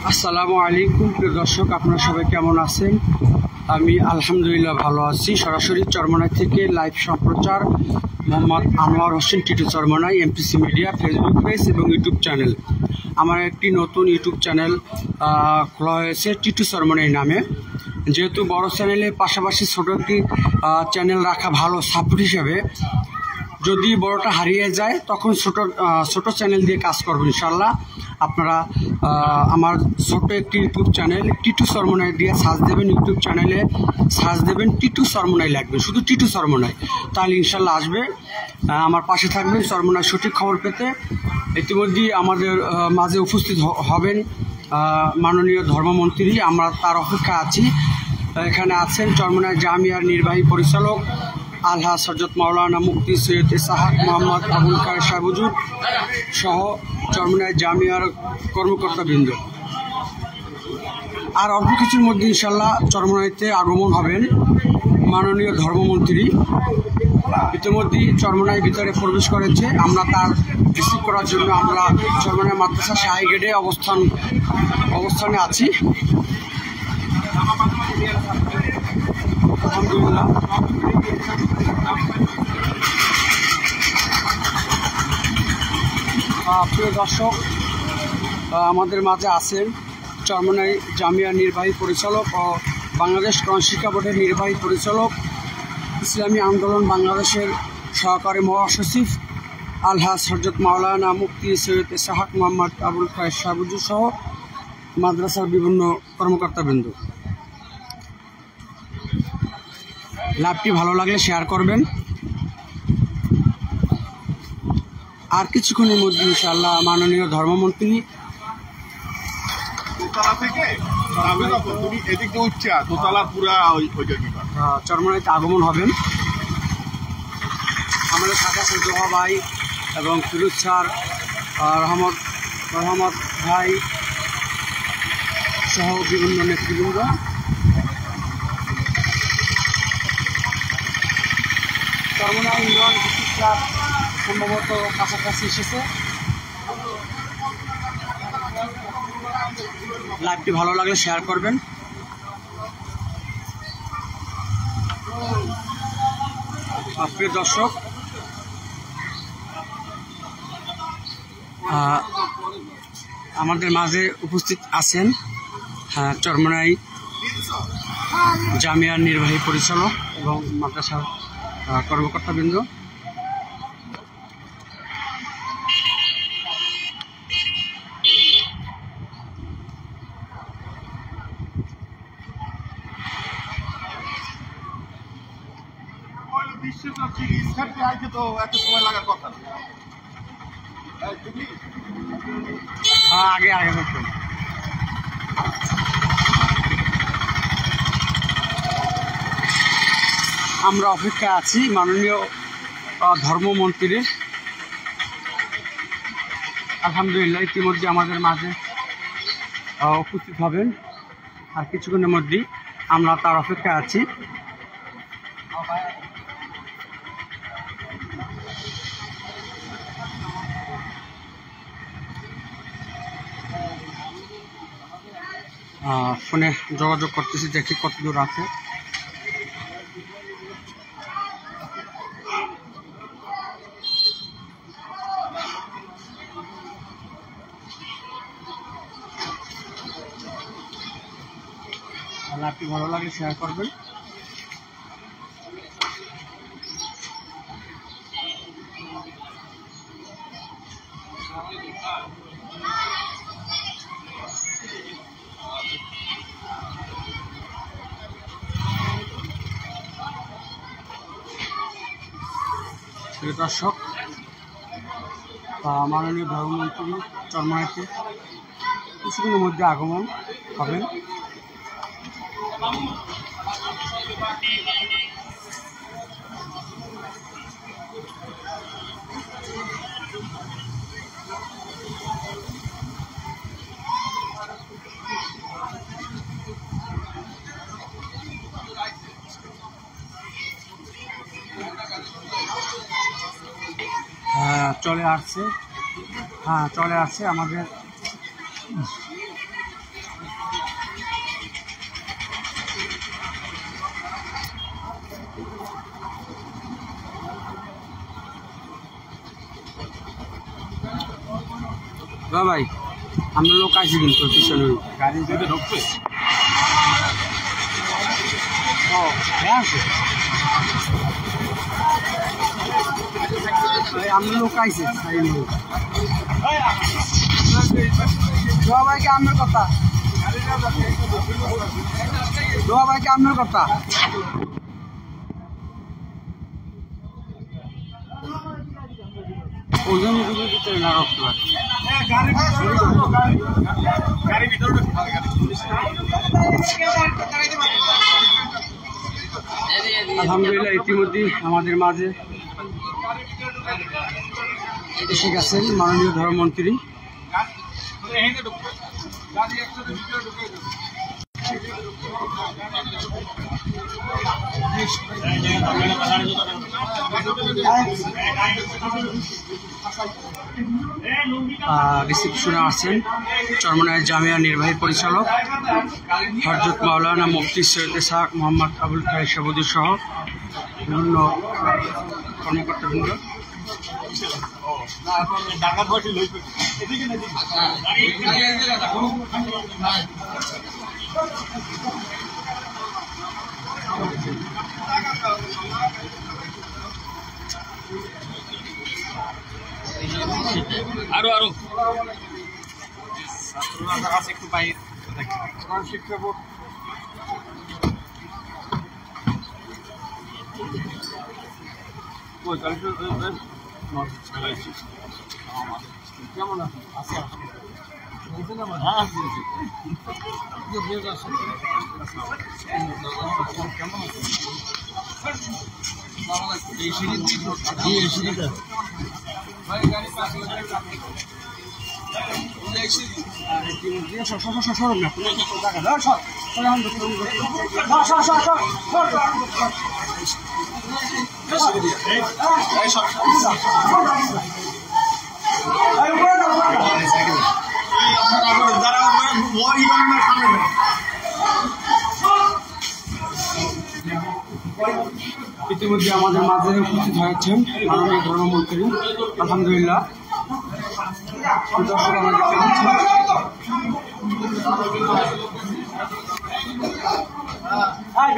আসসালামু আলাইকুম প্রিয় দর্শক, আপনারা সবাই কেমন আছেন? আমি আলহামদুলিল্লাহ ভালো আছি। সরাসরি চরমনাই থেকে লাইভ সম্প্রচার Mohammad Anwar Hossain Titu Charmonai, MPC media Facebook page এবং ইউটিউব চ্যানেল। আমার একটি নতুন ইউটিউব চ্যানেল খোলা হয়েছে টিটু চরমনাই নামে। যেহেতু বড় চ্যানেলের পাশাপাশি ছোট একটি চ্যানেল রাখা ভালো সাপোর্ট হিসেবে, যদি বড়টা হারিয়ে যায় তখন ছোট চ্যানেল দিয়ে কাজ করবো ইনশাল্লাহ। আপনারা আমার ছোট একটি ইউটিউব চ্যানেল টিটু চরমনাই দিয়ে সার্চ দেবেন, ইউটিউব চ্যানেলে সার্চ দেবেন টিটু চরমনাই লাগবে, শুধু টিটু চরমনাই, তাহলে ইনশাল্লাহ আসবে। আমার পাশে থাকবেন চরমনাই সঠিক খবর পেতে। ইতিমধ্যেই আমাদের মাঝে উপস্থিত হবেন মাননীয় ধর্মমন্ত্রী, আমরা তার অপেক্ষা আছি। এখানে আছেন চরমনাই জামিয়ার নির্বাহী পরিচালক আলহাজ হযরত মাওলানা মুফতি সৈয়দ ইসহাক মোহাম্মদ আবুল খায়ের সাহেব হুজুর সহ চরমনাই জামিয়ার কর্মকর্তাবৃন্দ। আর অল্প কিছুর মধ্যে ইনশাল্লাহ চরমনাইতে আগমন হবেন মাননীয় ধর্মমন্ত্রী। ইতিমধ্যেই চরমনাই ভিতরে প্রবেশ করেছে, আমরা তার রিসিভ করার জন্য আমরা চরমনাই মাদ্রাসা শাহী গেটে অবস্থানে আছি। আলহামদুলিল্লাহ। প্রিয় দর্শক, আমাদের মাঝে আছেন চরমনাই জামিয়ার নির্বাহী পরিচালক ও বাংলাদেশ কোরআন শিক্ষা বোর্ডের নির্বাহী পরিচালক, ইসলামী আন্দোলন বাংলাদেশের সহকারী মহাসচিব আলহাজ হযরত মাওলানা মুফতি সৈয়দ ইসহাক মোহাম্মদ আবুল খায়ের সাহেব হুজুর সহ মাদ্রাসার বিভিন্ন কর্মকর্তাবৃন্দ। লাইভটি ভালো লাগলে শেয়ার করবেন। আর কিছুক্ষণের মধ্যে ইনশাআল্লাহ মাননীয় ধর্মমন্ত্রী চরমনাইতে আগমন হবেন। আমাদের সাথে আছে জোহা ভাই এবং ফিরোজ স্যার, রহমত ভাই সহ বিভিন্ন নেতৃবৃন্দ। চরমনাই ইউনিয়ন ক্লাব সম্ভবত কাছাকাছি এসেছে। লাইভটি ভালো লাগলে শেয়ার করবেন। প্রিয় দর্শক, আমাদের মাঝে উপস্থিত আছেন চরমনাই জামিয়ার নির্বাহী পরিচালক এবং মাদ্রাসার কর্মকর্তাবৃন্দ। আগে করতেন। আমরা অপেক্ষা আছি মাননীয় ধর্মমন্ত্রীর। আলহামদুলিল্লাহ ইতিমধ্যে আমাদের মাঝে উপস্থিত হবেন। আর কিছুক্ষণের মধ্যেই আমরা তার অপেক্ষা আছি। ফোনে যোগাযোগ করতেছি, দেখি কতদূর আছে। আপনি ভালো লাগে শেয়ার করবেন। দর্শক, মাননীয় ধর্মমন্ত্রী চরমনাইতে কিছুদিনের মধ্যে আগমন হবেন। চলে আসছে আমাদের ভাই আমরা লোক আছি কিন্তু পিছনে গাড়ি যদি ঢুকবে আমরা লোক আইছে ভাইকে আপনার কথা ভাইকে আপনার কথা ওজন ভিতরে না রক্ত আলহামদুলিল্লাহ ইতিমধ্যে আমাদের মাঝে এসে গেছেন মাননীয় ধর্মমন্ত্রী। রিসিপশনে আছেন চরমনাই জামিয়া নির্বাহী পরিচালক হযরত মাওলানা মুফতি সৈয়দ ইসহাক মোহাম্মদ আবুল খায়ের সাবুদী সহ বিভিন্ন কর্মকর্তাবৃন্দ। আরো আছে একটু বাইরে শিক্ষা বোর্ড কেমন আছে? ইতিমধ্যে আমাদের মাঝে উপস্থিত হয়েছেন মাননীয় ধর্মমন্ত্রী। আলহামদুলিল্লাহ দর্শক আমরা দেখতে পাচ্ছি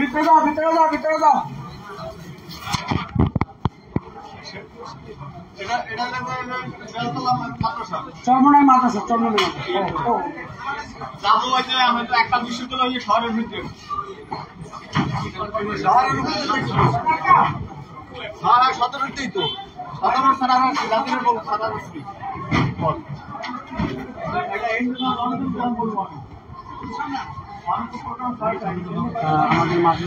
ভিতরে যাও ভিতরে যাও। চরমনাই মাদ্রাসা একটা বিশ্ববিদ্যালয় শহরের ভিতরে সতেরোতেই তো 17 সারা জাতির আমাদের মাঝে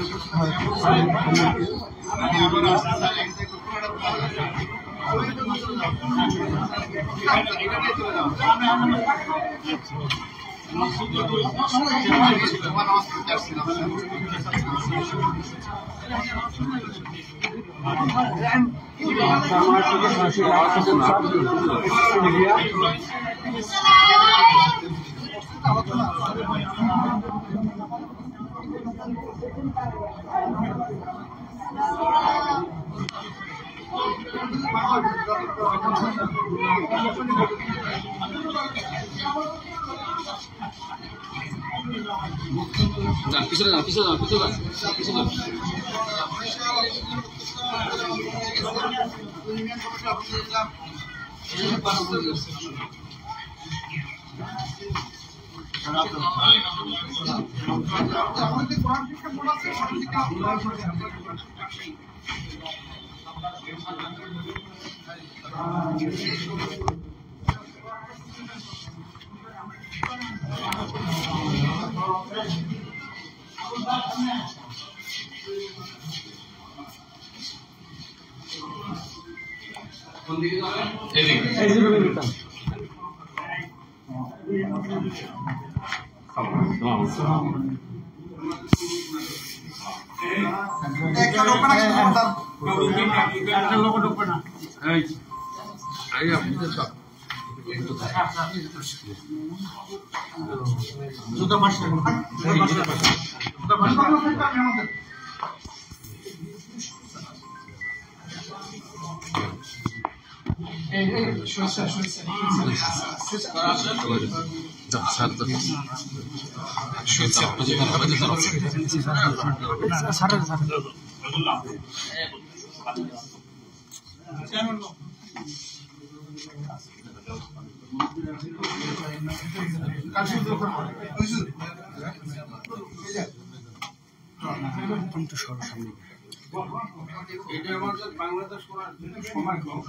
এটা আমাদের বাংলাদেশ কোরআন সময় কম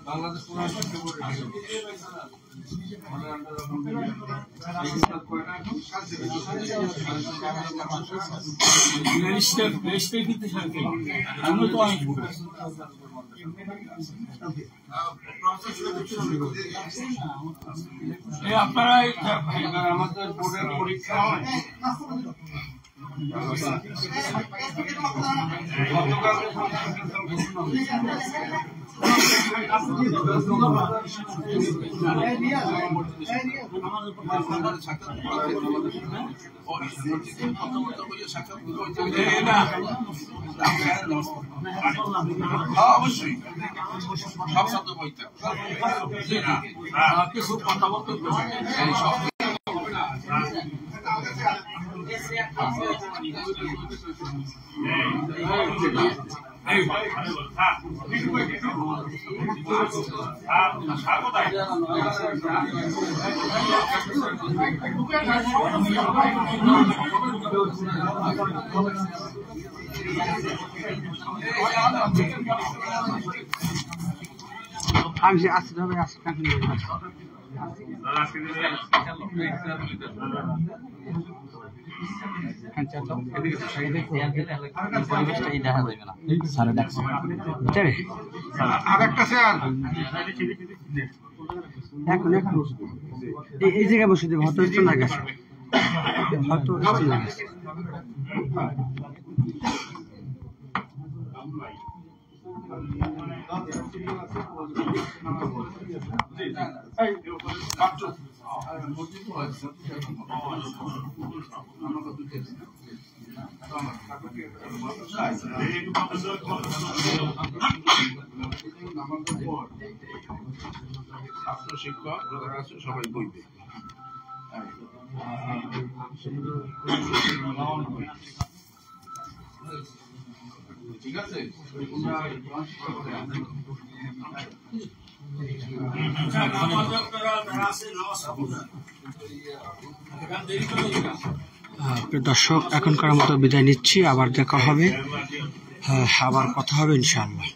বাংলাদেশ কোরআন শিক্ষা বোর্ড আপনারা আমাদের বোর্ডের পরীক্ষা হয় অবশ্যই সব শব্দ বইতে কিছু কথা বলতে আমি আসতে হবে এই জায়গায় বসে দেবো হয়তো না গেছে হয়তো না গেছে ছাত্র শিক্ষক যারা আছে সবাই বই দেয় ঠিক আছে দর্শক এখনকার মতো বিদায় নিচ্ছি আবার দেখা হবে আবার কথা হবে ইনশাআল্লাহ